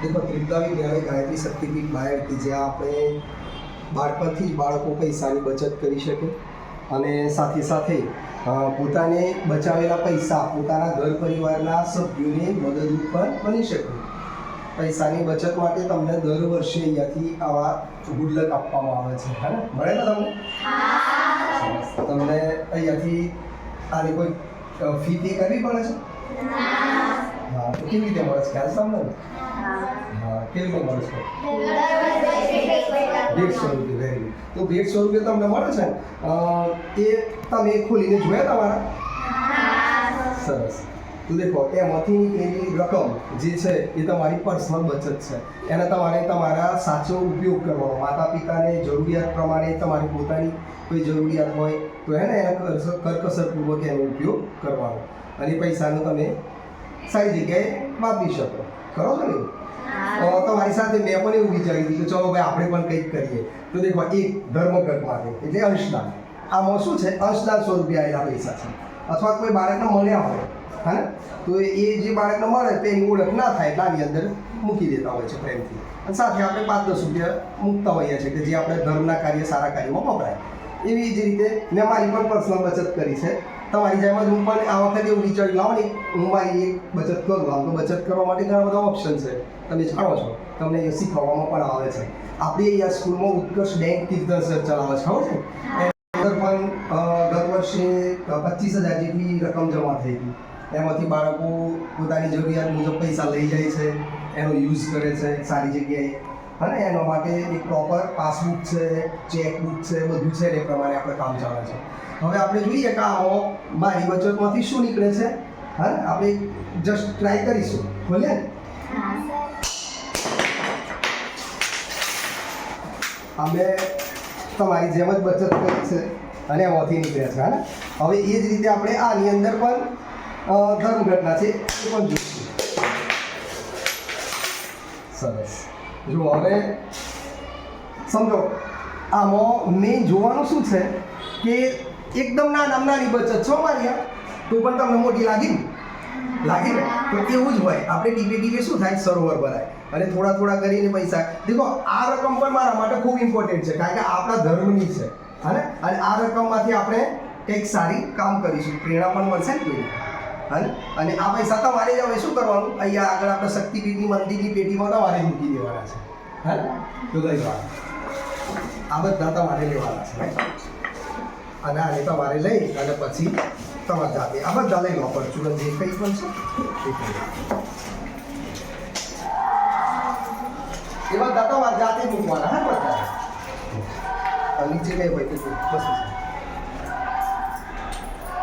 देखो त्रिपुरा विद्यालय गायत्री शक्तिपीठ बाहेर કે જ્યાં આપણે બાળપણથી જ બાળકો પૈસાની બચત કરી શકે અને સાથે સાથે પોતાને બચાવેલા પૈસા પોતાના ઘર પરિવારના સભ્યોને મદદરૂપ પણ બની શકે. પૈસાની બચત માટે તમને દર વર્ષે અહીંયાથી આવા ગુડલક આપવામાં આવે છે. હે ને? મળે ને તમને? તમને અહીંયાથી આની કોઈ ફી પે કરવી પડે છે? હા, તો કેવી રીતે મળે છે? ખ્યાલ છે તમને? હા, કેવી રીતે મળે છે? 150 રૂપિયા. Very good. તો 150 રૂપિયા તમને મળે છે એ તમે ખોલીને જોયા તમારા? સરસ. તો દેખો એમાંથી એની રકમ જે છે એ તમારી પર્સનલ બચત છે. એને તમારે તમારા સાચો ઉપયોગ કરવાનો. માતા પિતાને જરૂરિયાત પ્રમાણે તમારી પોતાની કોઈ જરૂરિયાત હોય તો એને એના કરકસરપૂર્વક એનો ઉપયોગ કરવાનો અને પૈસાનો તમે સારી જગ્યાએ વાપરી શકો. કરો છો ને? તમારી સાથે મેં પણ એવું વિચાર્યું હતું કે ચલો ભાઈ આપણે પણ કંઈક કરીએ. તો દેખો એક ધર્મઘટ માટે એટલે અંશદાન. આમાં શું છે? અંશદાન ₹100 આવેલા પૈસા છે. અથવા કોઈ બાળકને મળ્યા હોય હા તો એ જે બાળકને મળે તેની ઓળખ ના થાય એટલે આની અંદર મૂકી દેતા હોય છે પ્રેમથી. અને સાથે આપણે 5-10 રૂપિયા મૂકતા હોઈએ છીએ કે જે આપણે ધર્મના કાર્ય સારા કાર્યમાં વપરાય. એવી જ રીતે મેં મારી પણ પર્સનલ બચત કરી છે. તમારી જેમ જ હું પણ આ વખતે એવું વિચારી લાવો ને હું મારી એક બચત કરું. આમ તો બચત કરવા માટે ઘણા બધા ઓપ્શન છે, તમે જાણો છો, તમને એ શીખવવામાં પણ આવે છે. આપણી અહીંયા સ્કૂલમાં ઉત્કર્ષ બેંક તીર્થદર્શન ચલાવે છે, ખબર છે? એની અંદર પણ દર વર્ષે 25,000 જેટલી રકમ જમા થઈ ગઈ. એમાંથી બાળકો પોતાની જરૂરિયાત મુજબ પૈસા લઈ જાય છે, એનો યુઝ કરે છે સારી જગ્યાએ. અને એના માટે એક પ્રોપર પાસબુક છે, ચેકબુક છે, બધું છે એ પ્રમાણે આપણે કામ ચાલે છે. હવે આપણે જોઈએ કે આમાં મારી બચતમાંથી શું નીકળે છે. હા, આપણે જસ્ટ ટ્રાય કરીશું. બોલીએ ને? અમે તમારી જેમ જ બચત કરી છે અને એમાંથી નીકળ્યા છે. હા, હવે એ જ રીતે આપણે આની અંદર પણ ધર્મઘટના છે એ પણ જોઈશું. સરસ. જો હવે સમજો આમાં મેં જોવાનું શું છે કે એકદમ નાની બચત છો મારી તો પણ તમને મોટી લાગી ને તો એવું જ હોય. આપણે ટીપે શું થાય? સરોવર ભરાય અને થોડા કરીને પૈસા. દેખો આ રકમ પણ મારા માટે ખૂબ ઇમ્પોર્ટન્ટ છે કારણ કે આપણા ધર્મની છે. હા, અને આ રકમમાંથી આપણે કંઈક સારી કામ કરીશું, પ્રેરણા પણ મળશે ને કોઈને. હા, અને આ પૈસા તમારે જ હવે શું કરવાનું? અહીંયા આગળ આપણે શક્તિપીઠની મંદિરની પેટીમાં તમારે મૂકી દેવાના છે. હા, તો લઈ જવાના. આ બધા તમારે લેવાના છે અને આને તમારે લઈ અને પછી તમારે જાતે આ બધા લઈ લો. પરચુરન જે કંઈ પણ છે એ બધા તમારે જાતે મૂકવાના. હા, બધા નીચે કંઈ હોય તો બસ